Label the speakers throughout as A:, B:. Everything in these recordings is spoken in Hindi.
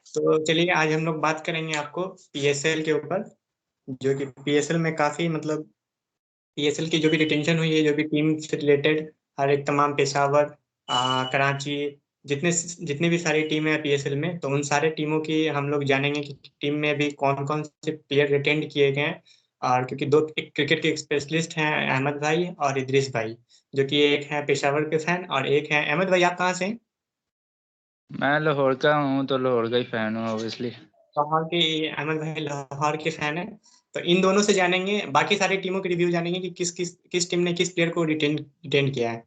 A: तो चलिए आज हम लोग बात करेंगे आपको पीएसएल के ऊपर, जो कि पीएसएल में काफ़ी मतलब पीएसएल की जो भी डिटेंशन हुई है, जो भी टीम से रिलेटेड हर एक तमाम पेशावर, कराची, जितने जितने भी सारी टीम है पीएसएल में, तो उन सारे टीमों की हम लोग जानेंगे कि टीम में अभी कौन कौन से प्लेयर रिटेंड किए गए हैं। और क्योंकि दो एक क्रिकेट के स्पेशलिस्ट हैं, अहमद भाई और इदरीस भाई, जो कि एक है पेशावर के फैन और एक है अहमद भाई। आप कहाँ से हैं?
B: मैं लाहौर का हूँ तो लाहौर का ही फैन हूँ ऑब्वियसली।
A: लाहौर के अहमद भाई लाहौर के फैन है। तो इन दोनों से जानेंगे, बाकी सारी टीमों के रिव्यू जानेंगे कि किस टीम ने किस प्लेयर को रिटेन रिटेन किया है।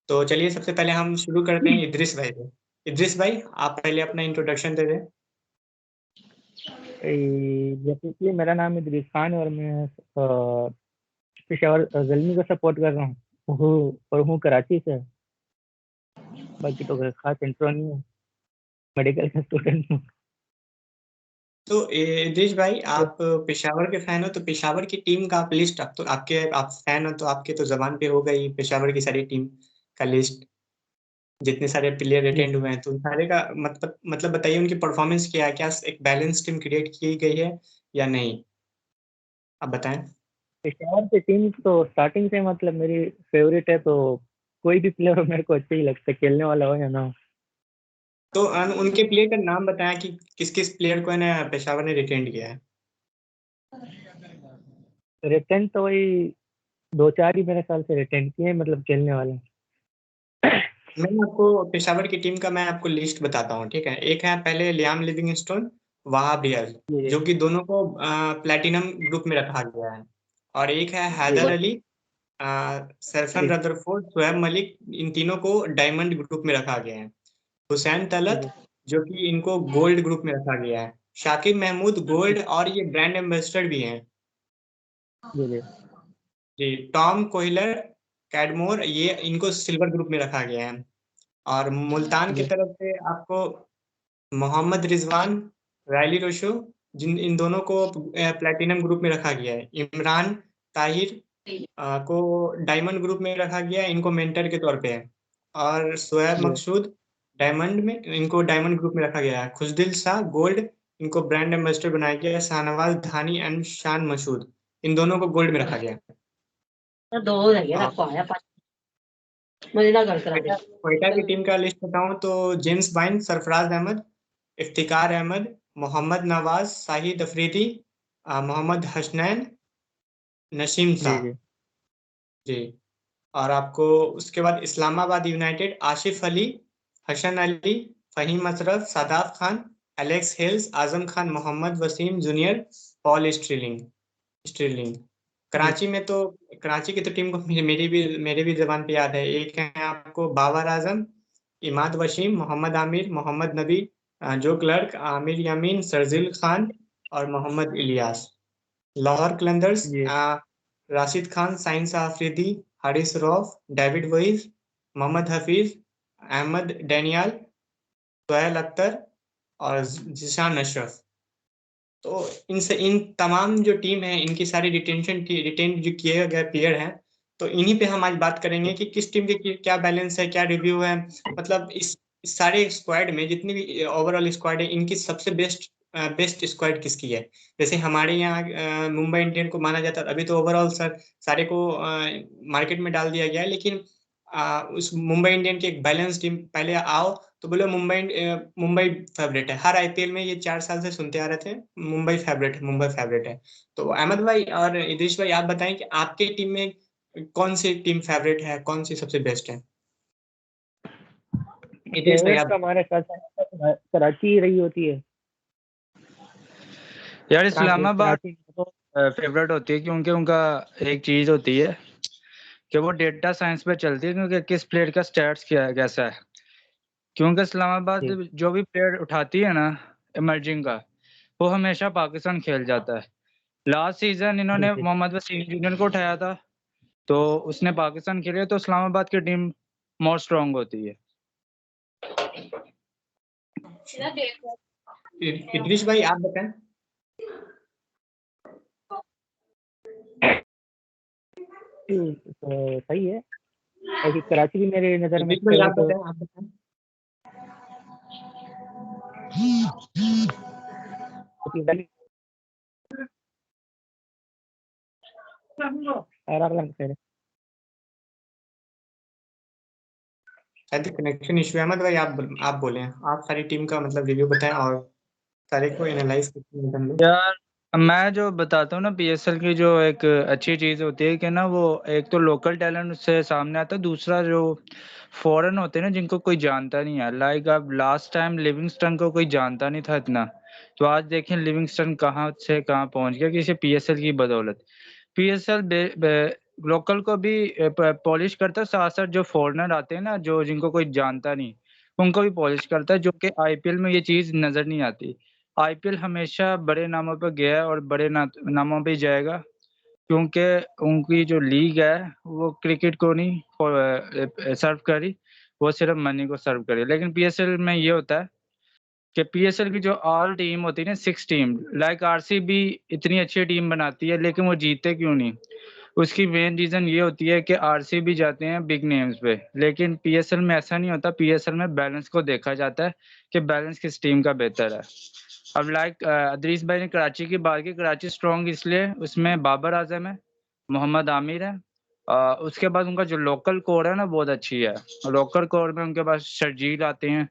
A: तो चलिए सबसे पहले हम शुरू करते हैं इद्रिस भाई से। इद्रिस भाई, आप पहले अपना इंट्रोडक्शन दे दें।
C: बेसिकली मेरा नाम इदरीस खान है और मैं पेशावर ज़ल्मी को सपोर्ट कर रहा हूँ कराची से। बाकी तो कोई खास इंट्रो नहीं है, मेडिकल का स्टूडेंट हूँ।
A: तो इद्रिस भाई, आप पेशावर के फैन हो, तो पेशावर की टीम का आप लिस्ट, आप तो आप फैन हो तो आपके तो जबान पे हो गई पेशावर की सारी टीम का लिस्ट, जितने सारे प्लेयर
C: जी,
A: अटेंड हुए हैं तो उन सारे का मतलब बताइए उनकी परफॉर्मेंस क्या है, क्या एक बैलेंस टीम क्रिएट की गई है या नहीं, आप बताएं।
C: पेशावर की टीम तो स्टार्टिंग से मतलब मेरी फेवरेट है, तो कोई भी प्लेयर हो मेरे को अच्छा ही लगता है, खेलने वाला हो या ना हो।
A: तो उनके प्लेयर का नाम बताया कि किस किस प्लेयर को है ना पेशावर ने रिटेंड किया है।
C: रिटर्न तो वही दो चार ही मेरे ख्याल से रिटर्न किए, मतलब खेलने वाले।
A: मैं आपको पेशावर की टीम का मैं आपको लिस्ट बताता हूँ, ठीक है। एक है पहले लियाम लिविंगस्टोन, वहाब रियाज,
C: जी
A: जो कि दोनों को प्लेटिनम ग्रुप में रखा गया है। और एक है
C: जी
A: हैदर अली, सरफन
C: जी
A: रदरफोर्ड, शुएब मलिक, इन तीनों को डायमंड ग्रुप में रखा गया है। हुसैन तलत,
C: जी
A: जो कि इनको गोल्ड ग्रुप में रखा गया है। शाकिब महमूद गोल्ड, और ये ब्रांड एम्बेसडर भी हैं।
C: जी जी
A: जी, टॉम कोहिलर, कैडमोर, ये इनको सिल्वर ग्रुप में रखा गया है। और मुल्तान की
C: जी
A: तरफ से आपको मोहम्मद रिजवान, रायली रोशो, जिन इन दोनों को प्लेटिनम ग्रुप में रखा गया है। इमरान ताहिर को डायमंड ग्रुप में रखा गया है, इनको मेंटर के तौर पे है। और शोएब
C: जी
A: मकसूद डायमंड में, इनको डायमंड ग्रुप में रखा गया है। खुशदिल शाह गोल्ड, इनको ब्रांड एम्बेसडर बनाया गया है। शाहनवाज धानी एंड शान मसूद, इन दोनों को गोल्ड में रखा गया है।
D: दो हो गया ना,
A: और
D: पाया मुझे ना कर करा दे।
A: क्वेटा की टीम का लिस्ट बताऊं तो जेम्स बाइन, सरफराज अहमद, इफ्तिकार अहमद, मोहम्मद नवाज, शाहिद अफरीदी, मोहम्मद हसनैन, नसीम
C: जी
A: शाह।
C: जी
A: जी। और आपको उसके बाद Islamabad United, Asif Ali, Hasan Ali, Faheem Ashraf, Saadat Khan, Alex Hales, Azam Khan, Mohammad Wasim Junior, Paul Stirling Stirling.
C: जी
A: कराची में तो कराची की तो टीम को मेरी भी जबान पे याद है। एक है आपको बाबर आजम, इमाद वसीम, मोहम्मद आमिर, मोहम्मद नबी, जो क्लर्क, आमिर यामीन, सरजिल खान और मोहम्मद इलियास। लाहौर कलंदर्स,
C: जी
A: राशिद खान, साइंस Afridi, Haris Rauf, David Wiese, Mohammad Hafeez, Ahmad Daniel, Sohail Akhtar और जिशान अशरफ। तो इन तमाम जो टीम है, इनकी सारी रिटेन जो किए गए प्लेयर हैं, तो इन्हीं पे हम आज बात करेंगे कि किस टीम के क्या बैलेंस है, क्या रिव्यू है। मतलब इस सारे स्क्वाड में जितनी भी ओवरऑल स्क्वाड है, इनकी सबसे बेस्ट स्क्वाड किसकी है। जैसे हमारे यहाँ मुंबई इंडियन को माना जाता है, अभी तो ओवरऑल सारे को मार्केट में डाल दिया गया है, लेकिन उस मुंबई इंडियन की एक बैलेंस टीम पहले आओ तो बोले मुंबई फेवरेट है। हर आईपीएल में ये 4 साल से सुनते आ रहे थे, मुंबई फेवरेट है, मुंबई फेवरेट है। तो अहमद भाई और इद्रिस भाई, आप बताएं कि आपके टीम में कौन सी टीम फेवरेट है, कौन सी सबसे बेस्ट है। इद्रिस भाई
C: फेवरेट तो
A: आप।
C: हमारे साथ कराची ही रही होती है।
B: यार इस्लामाबाद
C: कराची
B: तो फेवरेट होती है क्योंकि उनका एक चीज होती है कि वो डेटा साइंस पे चलती है, क्योंकि किस प्लेयर का स्टैट्स क्या है, कैसा है। क्योंकि इस्लामाबाद
C: जी
B: जो भी प्लेयर उठाती है ना इमर्जिंग का, वो हमेशा पाकिस्तान खेल जाता है। लास्ट सीजन
C: जी
B: इन्होंने
C: जी
B: मोहम्मद वसीम जूनियर को उठाया था, तो उसने पाकिस्तान खेली, तो इस्लामाबाद की टीम मोर स्ट्रांग होती है।
A: इद्रिस भाई आप बताएं।
C: तो सही है। बाकी कराची भी मेरे नज़र में
A: इद्रिस भाई आप
C: फेवरेट हो।
A: बताएं, आप बताएं। शायद कनेक्शन इशू है। अहमद भाई आप बोले, आप सारी टीम का मतलब रिव्यू बताएं और सारे को एनालाइज करते
B: यार मैं जो बताता हूँ ना, पीएसएल की जो एक अच्छी चीज़ होती है कि ना, वो एक तो लोकल टैलेंट उससे सामने आता है, दूसरा जो फॉरेन होते हैं ना जिनको कोई जानता नहीं है। लाइक अब लास्ट टाइम लिविंगस्टन को कोई जानता नहीं था इतना, तो आज देखें लिविंगस्टन कहाँ से कहाँ पहुँच गया, किसी पीएसएल की बदौलत। पीएसएल लोकल को भी पॉलिश करता है, साथ साथ जो फॉरेनर आते हैं ना, जो जिनको कोई जानता नहीं, उनको भी पॉलिश करता है, जो कि आईपीएल में ये चीज़ नज़र नहीं आती। आईपीएल हमेशा बड़े नामों पे गया है और बड़े नामों पे जाएगा, क्योंकि उनकी जो लीग है वो क्रिकेट को नहीं सर्व करी, वो सिर्फ मनी को सर्व करी। लेकिन पीएसएल में ये होता है कि पीएसएल की जो ऑल टीम होती है ना, 6 टीम, लाइक आरसीबी इतनी अच्छी टीम बनाती है, लेकिन वो जीतते क्यों नहीं? उसकी मेन रीज़न ये होती है कि आरसीबी जाते हैं बिग नेम्स पे, लेकिन पीएसएल में ऐसा नहीं होता। पीएसएल में बैलेंस को देखा जाता है कि बैलेंस किस टीम का बेहतर है। अब लाइक अदरीस भाई ने कराची की बात की, कराची स्ट्रॉन्ग इसलिए, उसमें बाबर आजम है, मोहम्मद आमिर है, उसके बाद उनका जो लोकल कोर है ना बहुत अच्छी है। लोकल कोर में उनके पास शर्जील आते हैं,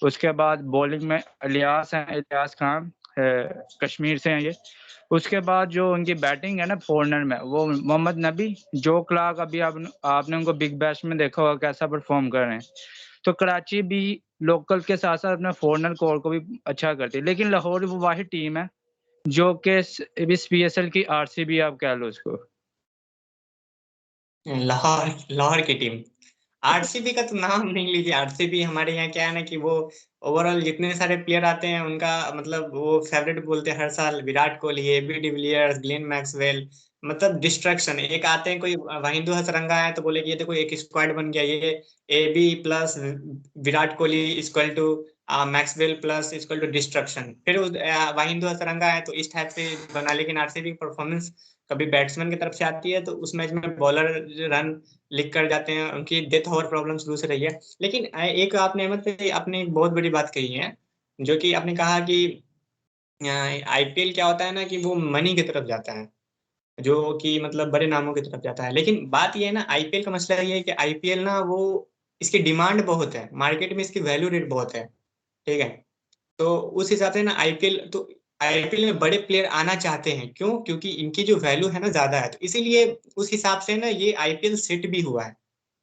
B: उसके बाद बॉलिंग में इलियास हैं, इलियास खान कश्मीर से हैं ये। उसके बाद जो उनकी बैटिंग है ना फॉरनर में, वो मोहम्मद नबी, जो क्लार्क, अभी आपने उनको बिग बैश में देखा होगा कैसा परफॉर्म कर रहे हैं। तो कराची भी लोकल के साथ साथ अपने फॉरनर कोर को भी अच्छा करती है, लेकिन लाहौर वो वाहिद टीम है जो कि इस पीएसएल की आरसीबी आप कह लो उसको।
A: लाहौर लाहौर की टीम, आरसीबी का तो नाम नहीं लीजिए। आरसीबी हमारे यहाँ क्या है ना कि वो ओवरऑल जितने सारे प्लेयर आते हैं उनका मतलब वो फेवरेट बोलते हैं हर साल, Virat Kohli, AB de Villiers, Glenn Maxwell, मतलब डिस्ट्रैक्शन। एक आते हैं कोई वाहिंदू हसरंगा है तो बोले कि ये देखो एक स्क्वाड बन गया, ये AB plus Virat Kohli equal to Maxwell plus equal to destruction. फिर उस वाहिंदू हसरंगा है तो इस टाइप से बना। लेकिन आरसीबी की परफॉर्मेंस कभी बैट्समैन की तरफ से आती है तो उस मैच में बॉलर रन लिख कर जाते हैं, उनकी डेथ ओवर प्रॉब्लम शुरू से रही है। लेकिन एक आपने अहमद भाई आपने एक बहुत बड़ी बात कही है, जो कि आपने कहा कि आईपीएल क्या होता है ना कि वो मनी की तरफ जाता है, जो कि मतलब बड़े नामों की तरफ जाता है। लेकिन बात ये है ना, आईपीएल का मसला ये है कि आईपीएल ना वो इसकी डिमांड बहुत है, मार्केट में इसकी वैल्यू रेट बहुत है, ठीक है। तो उस हिसाब से ना आईपीएल में बड़े प्लेयर आना चाहते हैं, क्यों? क्योंकि इनकी जो वैल्यू है ना ज्यादा है, तो इसीलिए उस हिसाब से ना ये आईपीएल सेट भी हुआ है।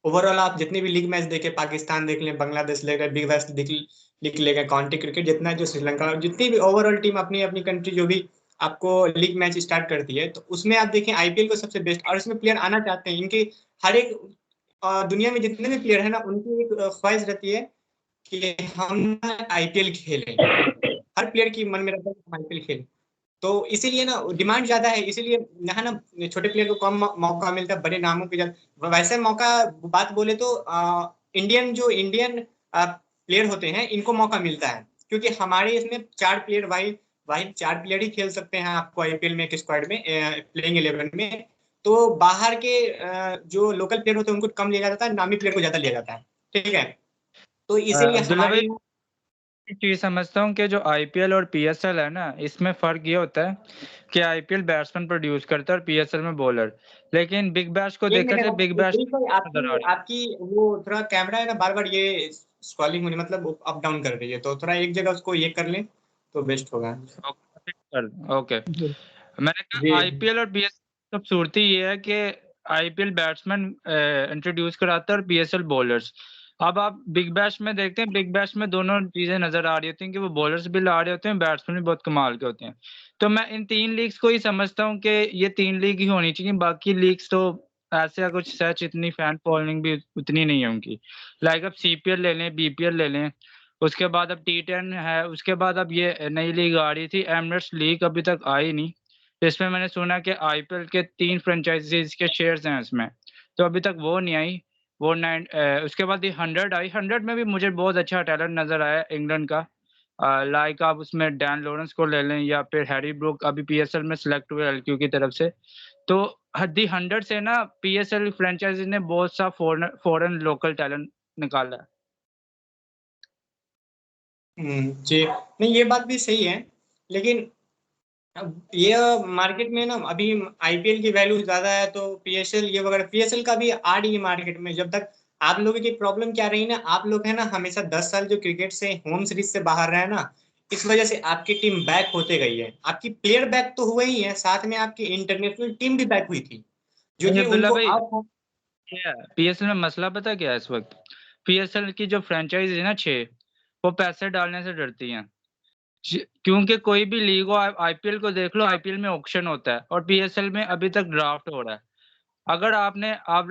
A: ओवरऑल आप जितने भी लीग मैच देखे, पाकिस्तान देख लें, बांग्लादेश ले गए, बिग वेस्ट लिख ले गए, काउंटी क्रिकेट जितना, जो श्रीलंका, जितनी भी ओवरऑल टीम अपनी अपनी कंट्री जो भी आपको लीग मैच स्टार्ट करती है, तो उसमें आप देखें आईपीएल को सबसे बेस्ट, और इसमें प्लेयर आना चाहते हैं। इनके हर एक दुनिया में जितने भी प्लेयर है ना, उनकी एक ख्वाहिश रहती है कि हम आईपीएल खेलें। हर प्लेयर की मन में रहता है कि हम आईपीएल खेलें। तो इसीलिए ना डिमांड ज्यादा है, इसीलिए यहाँ ना छोटे प्लेयर को कम मौका मिलता है, बड़े नामों के ज्यादा। वैसे मौका बात बोले तो इंडियन प्लेयर होते हैं इनको मौका मिलता है, क्योंकि हमारे इसमें 4 प्लेयर वाइड वाइड 4 प्लेयर ही खेल सकते हैं आपको आईपीएल में एक स्क्वाड में, प्लेइंग 11 में। तो बाहर के जो लोकल प्लेयर होते हैं उनको कम लिया जाता है, नामी प्लेयर को ज्यादा लिया जाता है, ठीक है। तो इसीलिए
B: अब्दुल्ला
A: हमारे
B: भाई, एक चीज समझता हूँ कि जो आईपीएल और पीएसएल है ना, इसमें फर्क ये होता है कि आईपीएल बैट्समैन प्रोड्यूस करता है और पीएसएल में बॉलर। लेकिन बिग बैश को
A: एक
B: देखा
A: मिनट
B: जाए, बिग बैश
A: भाई,
B: नजर आ
A: आपकी
B: रही
A: आपकी वो थोड़ा कैमरा है ना, बार बार ये स्क्रॉलिंग होनी, मतलब अप डाउन कर रही है, तो थोड़ा एक जगह उसको ये कर लें तो बेस्ट होगा।
B: है। ओके, मैंने
A: जी
B: कहा आईपीएल और पीएसएल खूबसूरती ये है कि आईपीएल बैट्समैन इंट्रोड्यूस कराता है और पीएसएल बॉलर्स। अब आप बिग बैश में देखते हैं, बिग बैश में दोनों चीजें नजर आ रही होती हैं कि वो बॉलर्स भी ला रहे होते हैं, बैट्समैन भी बहुत कमाल के होते हैं। तो मैं इन 3 लीग्स को ही समझता हूँ कि ये 3 लीग ही होनी चाहिए, बाकी लीग्स तो ऐसे कुछ सच इतनी फैन फॉलोइंग भी उतनी नहीं है उनकी। लाइक अब सीपीएल ले लें, बीपीएल ले लें, उसके बाद अब टी10 है, उसके बाद अब ये नई लीग आ रही थी एमरेट्स लीग, अभी तक आई नहीं। इसमें मैंने सुना कि आईपीएल के 3 फ्रेंचाइजीज के शेयर्स हैं इसमें, तो अभी तक वो नहीं आई। वो उसके बाद ये 100 आई। 100 में भी मुझे बहुत अच्छा टैलेंट नजर आया इंग्लैंड का। लाइक आप उसमें डैन लॉरेंस को ले लें या फिर हैरी ब्रूक, अभी पीएसएल में सिलेक्ट हुए एलक्यू की तरफ से। तो दी 100 से ना पीएसएल फ्रेंचाइजी ने बहुत सा फॉरेन लोकल टैलेंट निकाला है।
A: जी नहीं, ये बात भी सही है, लेकिन अब ये मार्केट में ना अभी आईपीएल की वैल्यू ज्यादा है, तो पीएसएल ये वगैरह, पीएसएल का भी आ रही है मार्केट में। जब तक आप लोगों की प्रॉब्लम क्या रही ना, आप लोग है ना हमेशा 10 साल जो क्रिकेट से होम सीरीज से बाहर रहे ना, इस वजह से आपकी टीम बैक होते गई है। आपकी प्लेयर बैक तो हुए ही है, साथ में आपकी इंटरनेशनल टीम भी बैक हुई थी, जो
B: नहीं
A: कि
B: अब्दुल्ला
A: उनको
B: भाई,
A: आप।
B: पीएसएल में मसला पता क्या है इस वक्त? पीएसएल की जो फ्रेंचाइज है ना 6, वो पैसे डालने से डरती हैं। क्योंकि कोई भी लीग हो, आईपीएल को देख लो, आईपीएल में ऑक्शन होता है और पीएसएल में अभी तक ड्राफ्ट हो रहा है। अगर आप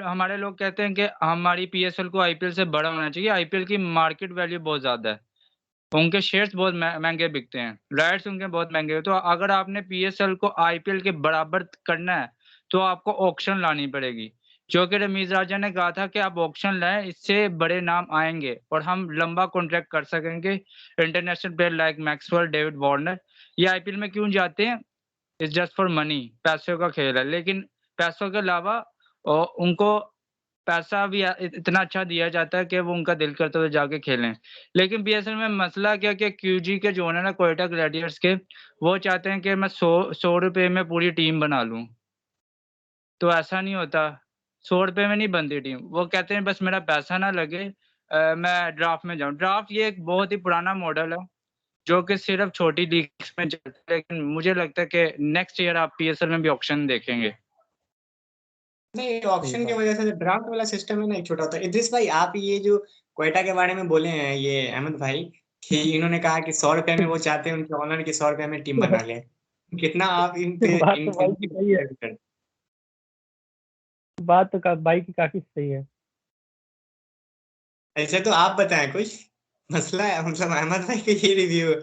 B: हमारे लोग कहते हैं कि हमारी पीएसएल को आईपीएल से बड़ा होना चाहिए, आईपीएल की मार्केट वैल्यू बहुत ज़्यादा है, उनके शेयर्स बहुत महंगे बिकते हैं, राइट्स उनके बहुत महंगे हैं। तो अगर आपने पीएसएल को आईपीएल के बराबर करना है, तो आपको ऑक्शन लानी पड़ेगी, जो कि रमीज राजा ने कहा था कि आप ऑक्शन लाएं, इससे बड़े नाम आएंगे और हम लंबा कॉन्ट्रैक्ट कर सकेंगे। International player like Maxwell, David Warner, ये आईपीएल में क्यों जाते हैं? इट्स जस्ट फॉर मनी, पैसों का खेल है। लेकिन पैसों के अलावा उनको पैसा भी इतना अच्छा दिया जाता है कि वो उनका दिल करता है तो जाके खेलें। लेकिन बीएसएल में मसला क्या कि क्यूजी के जो ओनर है ना, क्वेटा ग्लैडिएटर्स के, वो चाहते हैं कि मैं 100 रुपए में पूरी टीम बना लूँ। तो ऐसा नहीं होता, 100 रुपए में नहीं बनती टीम। वो कहते हैं बस मेरा पैसा ना लगे, मैं ड्राफ्ट में जाऊँ। ड्राफ्ट ये एक बहुत ही पुराना मॉडल है, जो कि सिर्फ छोटी लीग्स में चलता है, लेकिन मुझे लगता है कि नेक्स्ट ईयर आप पीएसएल में भी ऑक्शन देखेंगे।
A: नहीं,
C: सही
A: ऑप्शन की
C: बात।
A: वजह से ड्राफ्ट वाला सिस्टम है ना, एक छोटा होता है। इद्रिस भाई, आप ये जो क्वेटा के बारे में बोले हैं, ये अहमद भाई, कि इन्होंने कहा कि 100 रुपए में वो चाहते हैं उनके ऑनर की 100 रुपए में टीम बना ले, कितना आप इन पे
C: बात तो भाई की सही है।
A: इन
C: बात तो भाई की काफी सही है।
A: ऐसे तो आप बताएं कुछ मसला है, मतलब अहमद भाई का ये रिव्यू,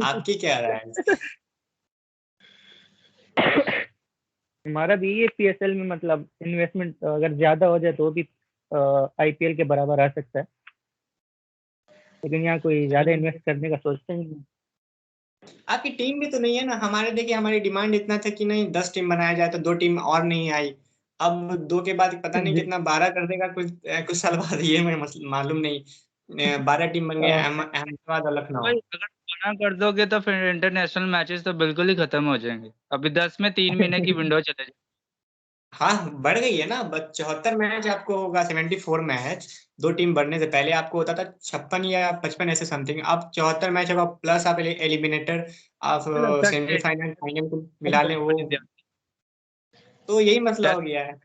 A: आपकी क्या राय है?
C: हमारा भी ये पीएसएल में मतलब इन्वेस्टमेंट अगर ज्यादा हो जाए तो भी आईपीएल के बराबर आ सकता है, लेकिन यहाँ कोई ज्यादा इन्वेस्ट करने का सोचते ही नहीं।
A: आपकी टीम भी तो नहीं है ना। हमारे देखिए, हमारी डिमांड इतना था कि नहीं 10 टीम बनाया जाए, तो 2 टीम और नहीं आई। अब 2 के बाद पता नहीं कितना 12 कर देगा कुछ साल बाद, ये मैं मालूम नहीं। 12 टीम बन गया, अहमदाबाद और
B: भाई
A: लखनऊ।
B: अगर मना कर दोगे तो फिर इंटरनेशनल मैचेस तो बिल्कुल ही खत्म हो जाएंगे। अभी 10 में 3 महीने की विंडो चले जाए।
A: हाँ, बढ़ गई है ना, बस 74 मैच आपको होगा, 74 मैच। 2 टीम बढ़ने से पहले आपको होता था 56 या 55 ऐसे समथिंग, अब 74 मैच होगा, प्लस आप एलिमिनेटर, आप
B: मुझे लगता है कि
A: सेमीफाइनल फाइनल को मिला लें, वो
B: बड़ी ज्यादा
A: तो यही मसला हो
B: टेस्ट।
A: गया है।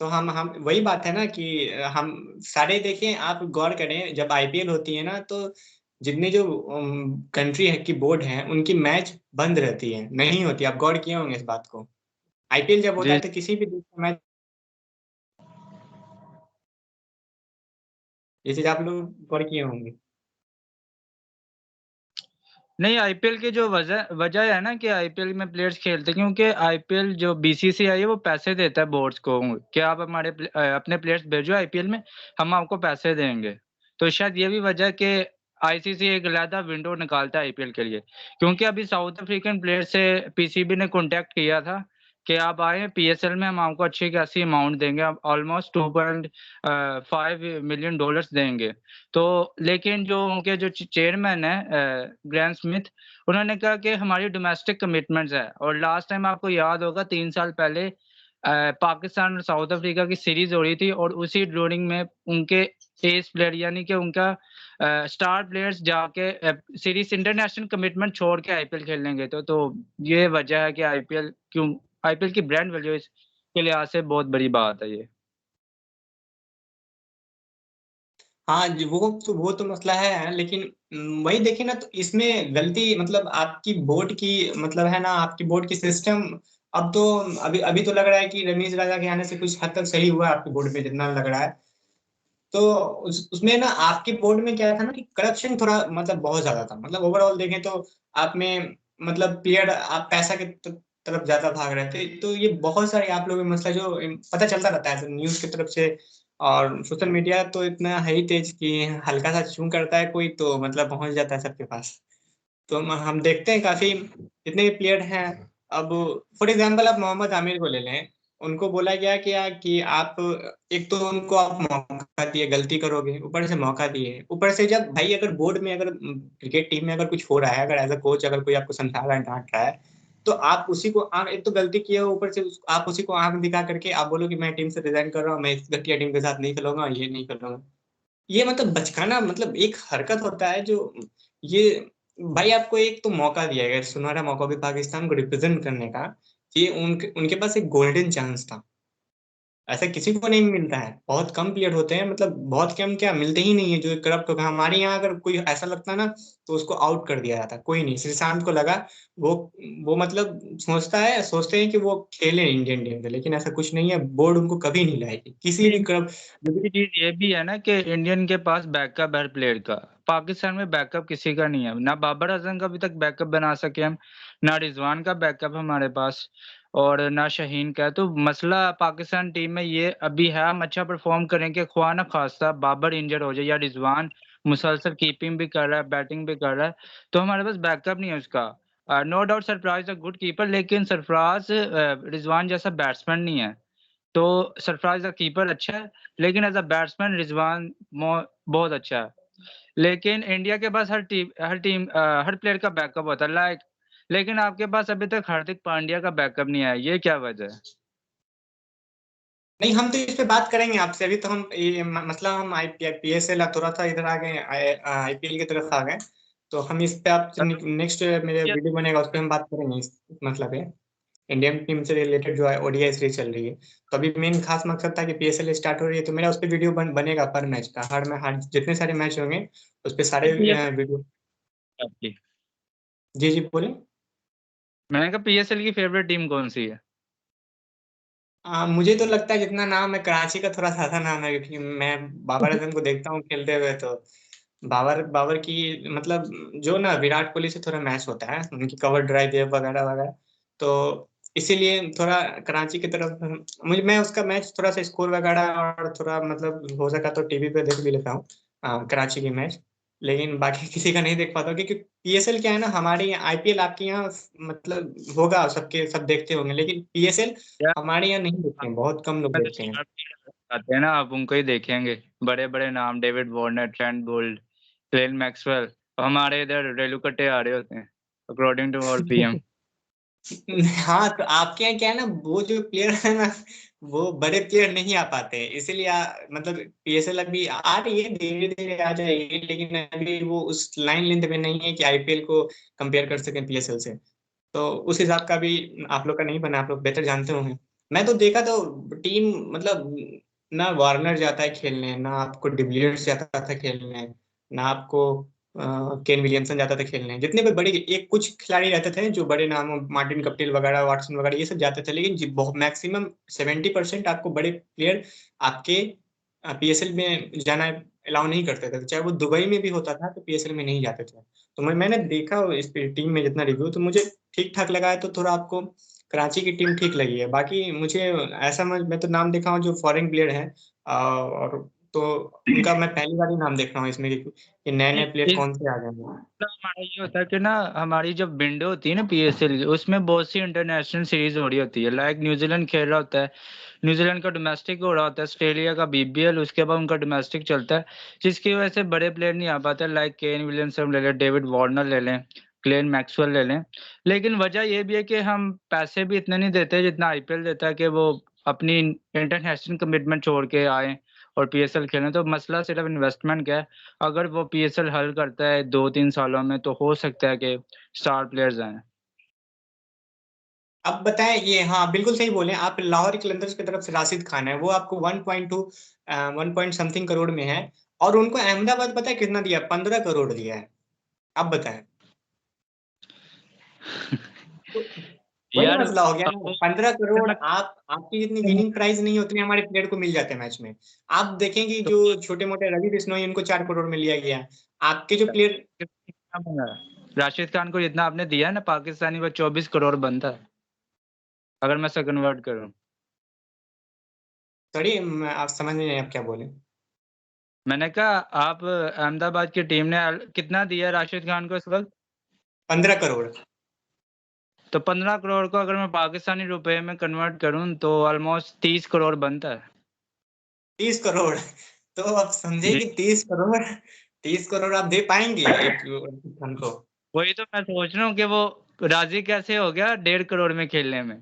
A: तो हम वही बात है ना कि हम सारे देखें, आप गौर करें, जब आईपीएल होती है ना, तो जितने जो कंट्री है की बोर्ड है, उनकी मैच बंद रहती है, नहीं होती। आप गौर किए होंगे इस बात को। आईपीएल जब होता
B: जी
A: है तो किसी भी देश का मैच, ये चीज आप लोग गौर किए होंगे।
B: नहीं, आईपीएल की जो वजह वजह है ना कि आईपीएल में प्लेयर्स खेलते हैं, क्योंकि आईपीएल जो बीसीसीआई है वो पैसे देता है बोर्ड्स को कि आप अपने प्लेयर्स भेजो आईपीएल में, हम आपको पैसे देंगे। तो शायद ये भी वजह है कि आईसीसी एक अलहदा विंडो निकालता है आईपीएल के लिए। क्योंकि अभी साउथ अफ्रीकन प्लेयर से पीसीबी ने कॉन्टैक्ट किया था कि आप आए पीएसएल में, हम आपको अच्छी खासी अमाउंट देंगे, आप ऑलमोस्ट $2.5 मिलियन देंगे। तो लेकिन जो उनके जो चेयरमैन है ग्रैंड स्मिथ, उन्होंने कहा कि हमारी डोमेस्टिक कमिटमेंट्स है। और लास्ट टाइम आपको याद होगा 3 साल पहले पाकिस्तान और साउथ अफ्रीका की सीरीज हो रही थी, और उसी ड्रोइंग में उनके एस प्लेयर यानी कि उनका स्टार प्लेयर्स जाके सीरीज इंटरनेशनल कमिटमेंट छोड़ के आईपीएल खेलने गए थे। तो ये वजह है कि आईपीएल की ब्रांड वैल्यू के लिहाज से बहुत बड़ी बात है ये।
A: हाँ जी, वो तो मसला है, लेकिन वही देखिए ना, तो इसमें गलती मतलब आपकी बोर्ड की, मतलब है ना, आपकी बोर्ड की सिस्टम। अब तो अभी अभी तो लग रहा है कि रमीज राजा के आने से कुछ हद तक सही हुआ है आपकी बोर्ड पे, जितना लग रहा है। तो उसमें ना आपके बोर्ड में क्या था ना, कि करप्शन थोड़ा मतलब बहुत ज्यादा था। मतलब ओवरऑल देखें तो आप में मतलब प्लेयर, आप पैसा के तरफ ज्यादा भाग रहे थे। तो ये बहुत सारे आप लोगों में मसला जो पता चलता रहता है न्यूज की तरफ से। और सोशल मीडिया तो इतना है ही तेज कि हल्का सा चूं करता है कोई, तो मतलब पहुंच जाता है सबके पास। तो हम देखते हैं काफी जितने भी प्लेयर हैं। अब फॉर एग्जाम्पल आप मोहम्मद आमिर को ले लें। उनको बोला गया कि आप एक तो उनको आप मौका दिए, गलती करोगे, ऊपर से मौका दिए, ऊपर से जब भाई अगर बोर्ड में अगर क्रिकेट टीम में अगर कुछ हो रहा है, अगर एज अ कोच अगर कोई आपको समझा रहा है, डांट रहा है, तो आप उसी को एक तो गलती किए हो, ऊपर से आप उसी को आंख दिखा करके आप बोलो कि मैं टीम से रिजाइन कर रहा हूँ, मैं इस घटिया टीम के साथ नहीं खेलूंगा, ये नहीं करूंगा। ये मतलब बचकाना, मतलब एक हरकत होता है जो ये, भाई आपको एक तो मौका दिया गया, सुनहरा मौका भी पाकिस्तान को रिप्रेजेंट करने का, ये उनके पास एक गोल्डन चांस था। ऐसा किसी को नहीं मिलता है, बहुत कम प्लेयर होते हैं, मतलब बहुत कम, क्या मिलते ही नहीं है जो करप्ट होगा। हमारे यहाँ अगर कोई ऐसा लगता ना तो उसको आउट कर दिया जाता, कोई नहीं। श्रीशांत को लगा, वो वो मतलब सोचते हैं कि वो खेले इंडियन टीम के, लेकिन ऐसा कुछ नहीं है, बोर्ड उनको कभी नहीं लाएगी किसी भी
B: दूसरी चीज ये भी है ना कि इंडियन के पास बैकअप हर प्लेयर का, पाकिस्तान में बैकअप किसी का नहीं है। ना बाबर आजम का अभी तक बैकअप बना सके हम, ना रिजवान का बैकअप हमारे पास, और ना शहीन का। तो मसला पाकिस्तान टीम में ये अभी है, हम अच्छा परफॉर्म करेंगे, ख्वाह ना खास्ता बाबर इंजर हो जाए या रिजवान मुसलसल कीपिंग भी कर रहा है, बैटिंग भी कर रहा है, तो हमारे पास बैकअप नहीं है उसका। No doubt Sarfaraz a good keeper, लेकिन सरफराज रिजवान जैसा बैट्समैन नहीं है। तो सरफराज का कीपर अच्छा है, लेकिन एज अ बैट्समैन रिजवान बहुत अच्छा है। लेकिन इंडिया के पास हर प्लेयर का बैकअप होता है, लेकिन आपके पास अभी तक हार्दिक पांड्या का बैकअप नहीं आया, ये क्या वजह है?
A: नहीं, हम तो इस पे बात करेंगे आपसे। अभी तो हम ये मसला, हम PSL थोड़ा सा इधर आ गए, IPL की तरफ आ गए, तो हम इस पे आप नेक्स्ट मेरे वीडियो बनेगा उस पे हम बात करेंगे इस मसला पे। इंडियन टीम से रिलेटेड जो है ODI सीरीज चल रही है, तो अभी मेन खास मकसद था कि PSL स्टार्ट हो रही है, तो मेरा उस पे वीडियो बनेगा पर मैच का, हर जितने सारे मैच होंगे उस पे सारे वीडियो।
B: आपकी
A: जी जी बोले।
B: मैंने कहा PSL की फेवरेट टीम कौन सी है?
A: मुझे तो लगता है जितना नाम है कराची का थोड़ा ज्यादा नाम है, क्योंकि मैं बाबर आजम को देखता हूँ खेलते हुए, तो बाबर बाबर की मतलब जो ना विराट कोहली से थोड़ा मैच होता है, उनकी कवर ड्राइव वगैरह वगैरह, तो इसीलिए थोड़ा कराची की तरफ मैं उसका मैच थोड़ा सा स्कोर वगैरह और थोड़ा मतलब हो सका तो टीवी पे देख भी लेता हूँ कराची की मैच, लेकिन बाकी किसी का नहीं देख पाता हूँ, क्योंकि PSL क्या है ना, हमारे यहाँ IPL आपके यहाँ मतलब होगा, सबके सब देखते होंगे, लेकिन PSL
B: या
A: हमारे यहाँ नहीं देखते हैं, बहुत कम लोग देखते हैं।
B: आते हैं ना, आप उनको ही देखेंगे, बड़े बड़े नाम, David Warner, Trent Boult, Glenn Maxwell, हमारे इधर रेलू कट्टे आ रहे होते हैं अकॉर्डिंग टू और PM।
A: हाँ, तो आपके यहाँ क्या है ना, वो जो प्लेयर है ना, वो बड़े प्लेयर नहीं आ पाते हैं, इसीलिए मतलब PSL अभी आ रही है, धीरे धीरे आ जाएगी, लेकिन अभी वो उस लाइन लेंथ में नहीं है कि IPL को कंपेयर कर सकें PSL से। तो उस हिसाब का भी आप लोग का नहीं बना, आप लोग बेहतर जानते होंगे। मैं तो देखा तो टीम मतलब ना वार्नर जाता है खेलने, ना आपको डिविलियर्स जाता था खेलने, ना आपको केन विलियमसन जाता था खेलने, जितने भी बड़े एक कुछ खिलाड़ी रहते थे जो बड़े नाम, मार्टिन कप्टिल वगैरह, वाटसन वगैरह, ये सब जाते थे, लेकिन बहुत मैक्सिमम 70% आपको बड़े प्लेयर आपके PSL में जाना अलाउ नहीं करते थे, चाहे वो दुबई में भी होता था तो PSL में नहीं जाते थे। तो मैंने देखा इस टीम में जितना रिव्यू, तो मुझे ठीक ठाक लगा है, तो थोड़ा आपको कराची की टीम ठीक लगी है। बाकी मुझे ऐसा मैं तो नाम देखा हूँ जो फॉरेन प्लेयर है, और तो उनका मैं पहली बार ही नाम देख रहा हूँ इसमें कि नए नए प्लेयर कौन से आ गए हैं।
B: हमारा ये होता है कि ना, हमारी जब विंडो होती है ना PSL की, उसमें बहुत सी इंटरनेशनल सीरीज हो रही होती है, लाइक न्यूजीलैंड खेल रहा होता है, न्यूजीलैंड का डोमेस्टिक हो रहा होता है, ऑस्ट्रेलिया का BBL, उसके बाद उनका डोमेस्टिक चलता है, जिसकी वजह से बड़े प्लेयर नहीं आ पाते, लाइक केन विलियमसन ले लें, डेविड वार्नर ले लें, ग्लेन मैक्सवेल ले लें। लेकिन वजह ये भी है कि हम पैसे भी इतने नहीं देते जितना IPL देता है कि वो अपनी इंटरनेशनल कमिटमेंट छोड़ के आए और PSL खेलें। तो मसला सिर्फ इन्वेस्टमेंट का है, अगर वो PSL हल करता है 2-3 सालों में, तो हो सकता है कि स्टार प्लेयर्स आए।
A: अब बताएं ये, हाँ बिल्कुल सही बोले आप, लाहौर कलंदर्स की तरफ से राशिद खान है, वो आपको 1.2 1 पॉइंट समथिंग करोड़ में है, और उनको अहमदाबाद पता है कितना दिया, 15 करोड़ दिया है। अब बताएं, तो वही
B: यार
A: मसला हो गया ना, 15 करोड़,
B: तो
A: आपकी जितनी विनिंग प्राइस नहीं होती हमारे प्लेयर को मिल जाते हैं मैच में। आप देखेंगे जो छोटे मोटे रवि बिश्नोई, इनको 4 करोड़ में लिया गया, आपके जो प्लेयर।
B: कितना बना है? राशिद खान को जितना आपने दिया है ना पाकिस्तानी, वो 24 करोड़ बनता है अगर मैं से कन्वर्ट करूं।
A: सॉरी, आप समझ नहीं रहे आप क्या बोले।
B: मैंने कहा आप अहमदाबाद की टीम ने कितना दिया राशिद खान को इस वक्त?
A: 15 करोड़।
B: तो 15 करोड़ को अगर मैं पाकिस्तानी रुपए में कन्वर्ट करूं तो ऑलमोस्ट 30 करोड़ बनता है।
A: 30 करोड़ तो आप समझे
B: जी।
A: कि 30 करोड़ आप दे पाएंगे एक खान को?
B: वही तो मैं सोच रहा हूँ कि वो राजी कैसे हो गया 1.5 करोड़ में खेलने में।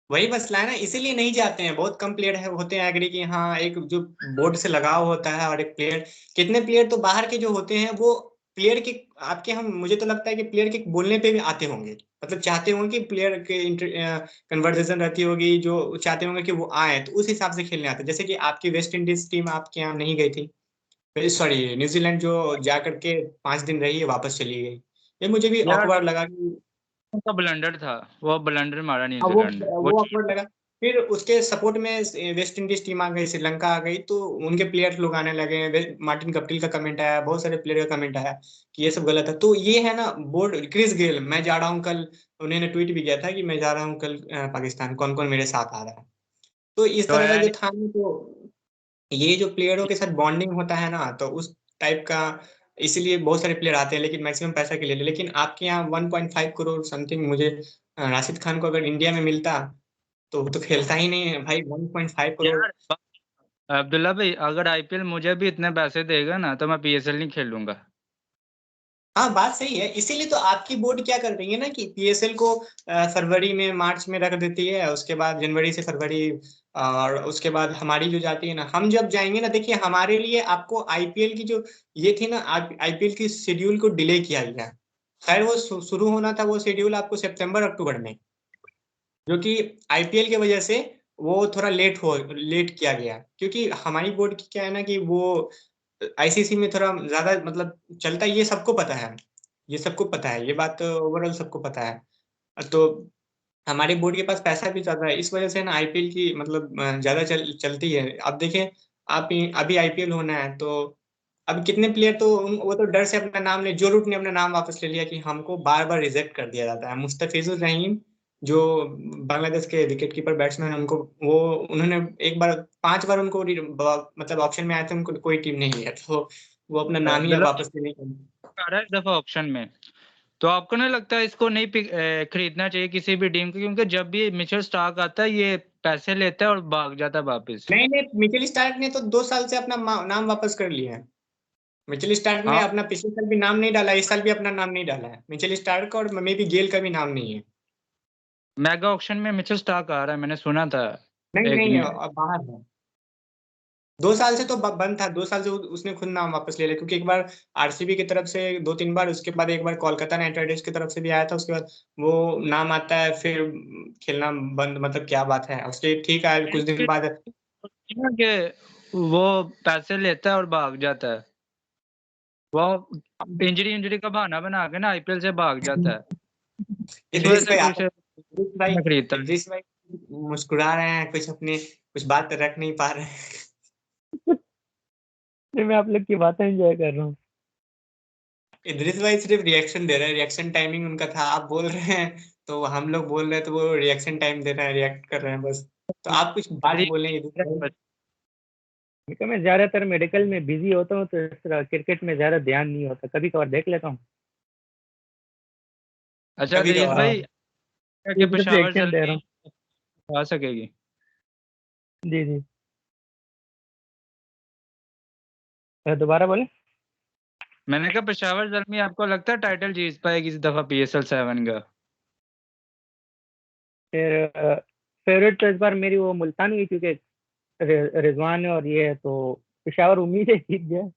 A: वही मसला है ना, इसीलिए नहीं जाते हैं। बहुत कम प्लेयर है होते हैं एग्री कि हाँ, एक जो बोर्ड से लगाव होता है और एक प्लेयर, कितने प्लेयर तो बाहर के जो होते हैं वो प्लेयर के आपके, हम मुझे तो लगता है कि प्लेयर के बोलने पे भी आते होंगे, मतलब चाहते होंगे कि प्लेयर के कन्वर्सेशन रहती होगी, जो चाहते होंगे कि वो आए, तो उस हिसाब से खेलने आते हैं। जैसे कि आपकी वेस्ट इंडीज टीम आपके यहाँ नहीं गई थी, सॉरी न्यूजीलैंड जो जा करके 5 दिन रही है वापस चली गई, ये मुझे भी
B: यार
A: ऑकवर्ड लगा कि
B: उनका ब्लंडर था, वो ब्लंडर मारा
A: हाँ, वो
B: न्यूजीलैंड ने।
A: वो awkward लगा। फिर उसके सपोर्ट में वेस्ट इंडीज टीम आ गई, श्रीलंका आ गई, तो उनके प्लेयर लोग आने लगे। मार्टिन गप्टिल का कमेंट आया, बहुत सारे प्लेयर का कमेंट आया कि ये सब गलत है। तो ये है ना बोर्ड, क्रिस गेल, मैं जा रहा हूँ कल, उन्होंने ट्वीट भी किया था कि मैं जा रहा हूँ कल पाकिस्तान, कौन कौन मेरे साथ आ रहा है। तो इस
B: तो
A: तरह का जो
B: यार
A: था ना, तो ये जो प्लेयरों के साथ बॉन्डिंग होता है ना, तो उस टाइप का, इसीलिए बहुत सारे प्लेयर आते हैं, लेकिन मैक्सिमम पैसा के लिए। लेकिन आपके यहाँ 1.5 करोड़ समथिंग, मुझे राशिद खान को अगर इंडिया में मिलता तो वो तो खेलता ही नहीं है भाई, 1.5 करोड़।
B: यार अब्दुल्ला भाई, अगर आईपीएल मुझे भी इतने पैसे देगा ना तो मैं पीएसएल नहीं खेलूंगा।
A: हाँ, बात सही है। इसीलिए तो आपकी बोर्ड क्या कर रही है ना कि पीएसएल को फरवरी में, मार्च में रख देती है, उसके बाद जनवरी से फरवरी, और उसके बाद हमारी जो जाती है ना, हम जब जाएंगे ना, देखिए हमारे लिए आपको आईपीएल की जो ये थी ना, आईपीएल की शेड्यूल को डिले किया गया। खैर वो शुरू होना था वो शेड्यूल आपको सितंबर अक्टूबर में, जो कि आईपीएल की वजह से वो थोड़ा लेट किया गया, क्योंकि हमारी बोर्ड की क्या है ना कि वो आईसीसी में थोड़ा ज्यादा मतलब चलता है, ये सबको पता है, ये सबको पता है, ये बात ओवरऑल सबको पता है। तो हमारे बोर्ड के पास पैसा भी ज्यादा है, इस वजह से ना आईपीएल की मतलब ज्यादा चलती है। अब देखें, अभी आईपीएल होना है, तो अब कितने प्लेयर तो वो तो डर से अपना नाम ले, जो रूट ने अपना नाम वापस ले लिया कि हमको बार बार रिजेक्ट कर दिया जाता है। मुस्तफिजुर रहीम जो बांग्लादेश के विकेट कीपर बैट्समैन, उनको वो उन्होंने एक बार 5 बार उनको मतलब ऑप्शन में आए थे, उनको कोई टीम नहीं लिया, तो वो अपना नाम ही अब
B: अब्दुल्ला
A: वापस लेने
B: आ रहा है इस दफा ऑप्शन में, तो आपको नहीं लगता इसको नहीं खरीदना चाहिए किसी भी टीम को? क्योंकि जब भी मिचेल स्टार्क आता है ये पैसे लेता है और भाग जाता है वापस।
A: नहीं नहीं, मिचेल स्टार्क ने तो 2 साल से अपना नाम वापस कर लिया है। मिचेल स्टार्क ने
B: हाँ,
A: अपना पिछले साल भी नाम नहीं डाला, इस साल भी अपना नाम नहीं डाला है मिचेल स्टार्क का, और मे भी गेल का भी नाम नहीं है।
B: मेगा ऑक्शन में मिचेल स्टार्क आ रहा है, मैंने सुना था।
A: नहीं
B: एक
A: नहीं, अब बाहर है। 2 साल से तो बंद था, 2 साल से उसने खुद नाम वापस ले लिया, क्योंकि एक बार आरसीबी की तरफ से 2-3 बार, उसके बाद एक बार कोलकाता नाइट राइडर्स की तरफ से भी आया था, उसके बाद वो नाम आता है फिर खेलना बंद, मतलब क्या बात है उसके, ठीक है कुछ दिन बाद।
B: कि वो पैसे लेता है और भाग जाता है, वो इंजरी का बहाना बना के ना आईपीएल से भाग जाता है, इस वजह
A: इदरीस
B: से
A: भाई,
B: फिर
A: आप
B: से
A: इदरीस भाई,
B: मैं खरीदता नहीं।
A: इदरीस भाई मुस्कुरा रहे हैं, कुछ अपने कुछ बात रख नहीं पा रहे हैं।
C: नहीं, मैं आप लोग की बातें एंजॉय कर रहा हूँ।
A: इदरीस भाई सिर्फ रिएक्शन दे रहे हैं, रिएक्शन टाइमिंग उनका था, आप बोल रहे हैं तो हम लोग बोल रहे हैं, तो वो रिएक्शन टाइम दे रहे हैं, रिएक्ट कर रहे हैं बस। तो आप कुछ बात बोलें इदरीस भाई।
C: क्योंकि मैं ज्यादातर मेडिकल में बिजी होता हूँ, तो इस तरह क्रिकेट में ज्यादा ध्यान नहीं होता, कभी कभार देख लेता हूँ।
B: अच्छा
A: कभी
B: रईस
A: कभार।
B: भाई, कि
C: सिर्फ
B: पेशावर
C: रिएक्शन दे रहा
B: जल्दी
C: हूँ।
B: आ सकेगी?
C: जी जी, दोबारा बोले।
B: मैंने कहा पेशावर जल्दी आपको लगता है टाइटल जीत पाएगी इस दफा पीएसएल 7 का?
C: फिर फेवरेट तो इस बार मेरी वो मुल्तान हुई, क्योंकि रिजवान है और ये है, तो पेशावर उम्मीद है जीत जाए।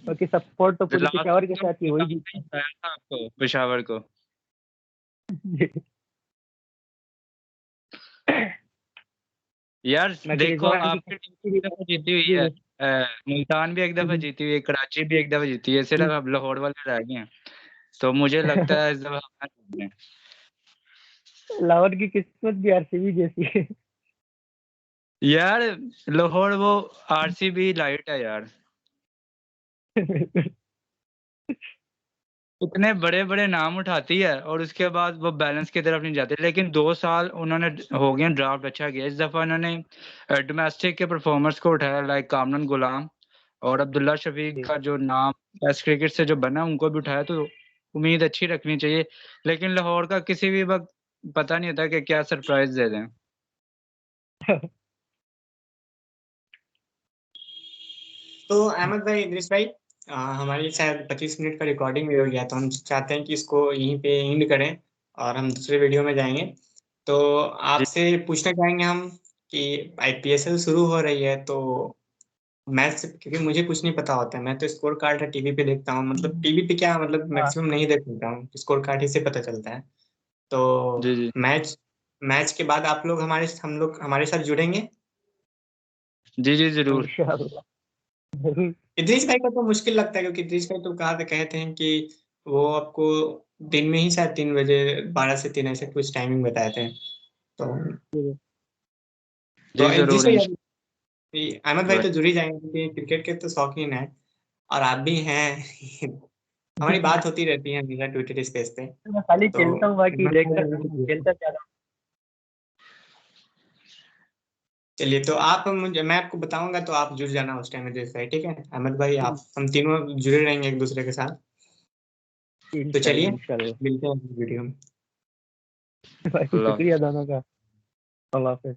C: बाकी सपोर्ट तो पूरी
B: लास्ट
C: पेशावर के
B: टाइम
C: साथ ही, वही जीत
B: मुल्तान ने हराया था आपको, पेशावर को। यार
C: बाकी
B: देखो
C: रिजवान की
B: आपकी टीम एक दफा जीती हुई
C: जी
B: है,
C: जी
B: मुल्तान भी एक दफा
C: जी
B: जीती हुई है, कराची भी एक दफा जीती है, सिर्फ अब लाहौर वाले रह गए हैं। तो मुझे लगता है इस दफा हमारा जीतना है।
C: लाहौर की किस्मत भी आरसीबी जैसी है।
B: यार लाहौर वो आरसीबी लाइट है यार, इतने बड़े बड़े नाम उठाती है और उसके बाद वो बैलेंस की तरफ नहीं जाती। लेकिन 2 साल उन्होंने हो गए ड्राफ्ट अच्छा किया, इस दफा उन्होंने डोमेस्टिक के परफॉर्मर्स को उठाया, लाइक कामरान गुलाम और अब्दुल्ला शफीक का जो नाम टेस्ट क्रिकेट से जो बना उनको भी उठाया, तो उम्मीद अच्छी रखनी चाहिए, लेकिन लाहौर का किसी भी वक्त पता नहीं होता कि क्या सरप्राइज दे दें।
A: तो अहमद भाई, इद्रिस भाई, हमारी शायद 25 मिनट का रिकॉर्डिंग भी हो गया, तो हम चाहते हैं कि इसको यहीं पे एंड करें और हम दूसरे वीडियो में जाएंगे। तो आपसे पूछना चाहेंगे हम कि IPSL शुरू हो रही है, तो मैच, क्योंकि मुझे कुछ नहीं पता होता है, मैं तो स्कोर कार्ड टीवी पे देखता हूँ, मतलब टीवी पे क्या, मतलब मैक्सिमम नहीं देख पाता हूँ, स्कोर कार्ड ही से पता चलता है। तो
B: जी जी
A: मैच मैच के बाद आप लोग हमारे साथ जुड़ेंगे।
B: जी जी जरूर।
C: इंशाअल्लाह जरूर।
A: इद्रिस भाई का तो मुश्किल लगता है, क्योंकि इद्रिस भाई तो कहा कहते हैं कि वो आपको दिन में ही शायद 3 बजे, 12 से 3 ऐसे कुछ टाइमिंग बताए थे। तो
B: जी
A: इद्रिस
B: जरूर
A: भाई, अहमद भाई तो जुड़ ही जाएंगे, क्योंकि क्रिकेट के तो शौकीन है और आप भी हैं। हमारी बात होती रहती है हमेशा ट्विटर स्पेस पे।
C: मैं खाली
A: तो
C: खेलता हूँ, बाकी देखता खेलता क्या रहा
A: चलिए, तो मैं आपको बताऊंगा, तो आप जुड़ जाना उस टाइम में, इद्रिस भाई, ठीक है? अहमद भाई,
C: हूँ।
A: आप, हम तीनों जुड़े रहेंगे एक दूसरे के साथ। तो
C: इंशाअल्लाह
A: चलिए,
C: इंशाअल्लाह।
A: मिलते हैं वीडियो में।
C: बाकी
B: अल्लाह।
C: शुक्रिया दोनों का। अल्लाह हाफिज़।